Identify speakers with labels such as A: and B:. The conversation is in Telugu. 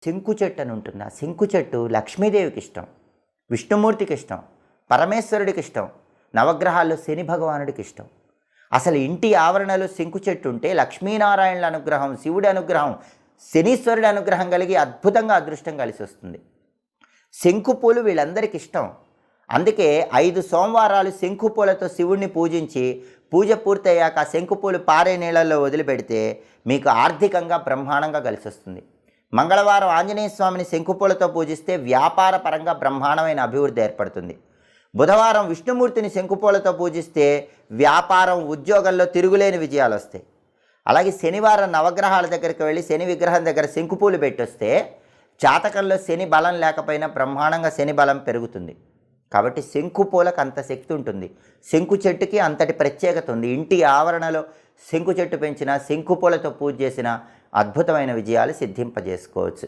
A: శంకు చెట్టు అని ఉంటుంది. ఆ శంకు చెట్టు లక్ష్మీదేవికి ఇష్టం, విష్ణుమూర్తికి ఇష్టం, పరమేశ్వరుడికి ఇష్టం, నవగ్రహాల్లో శని భగవానుడికి ఇష్టం. అసలు ఇంటి ఆవరణలో శంకు చెట్టు ఉంటే లక్ష్మీనారాయణుల అనుగ్రహం, శివుడి అనుగ్రహం, శనీశ్వరుడి అనుగ్రహం కలిగి అద్భుతంగా అదృష్టం కలిసి వస్తుంది. శంకు పూలు వీళ్ళందరికీ ఇష్టం. అందుకే 5 సోమవారాలు శంకు పూలతో శివుడిని పూజించి పూజ పూర్తయ్యాక ఆ శంకు పూలు పారే నీళ్ళల్లో వదిలిపెడితే మీకు ఆర్థికంగా బ్రహ్మాండంగా కలిసి వస్తుంది. మంగళవారం ఆంజనేయ స్వామిని శంకుపూలతో పూజిస్తే వ్యాపార పరంగా బ్రహ్మాండమైన అభివృద్ధి ఏర్పడుతుంది. బుధవారం విష్ణుమూర్తిని శంకుపూలతో పూజిస్తే వ్యాపారం, ఉద్యోగంలో తిరుగులేని విజయాలు వస్తాయి. అలాగే శనివారం నవగ్రహాల దగ్గరికి వెళ్ళి శని విగ్రహం దగ్గర శంకుపూలు పెట్టొస్తే జాతకంలో శని బలం లేకపోయినా బ్రహ్మాండంగా శని బలం పెరుగుతుంది. కాబట్టి శంకు పూలకు అంత శక్తి ఉంటుంది. శంకు చెట్టుకి అంతటి ప్రత్యేకత ఉంది. ఇంటి ఆవరణలో శంకు చెట్టు పెంచిన, శంకు పూలతో పూజ చేసిన అద్భుతమైన విజయాలు సిద్ధింపజేసుకోవచ్చు.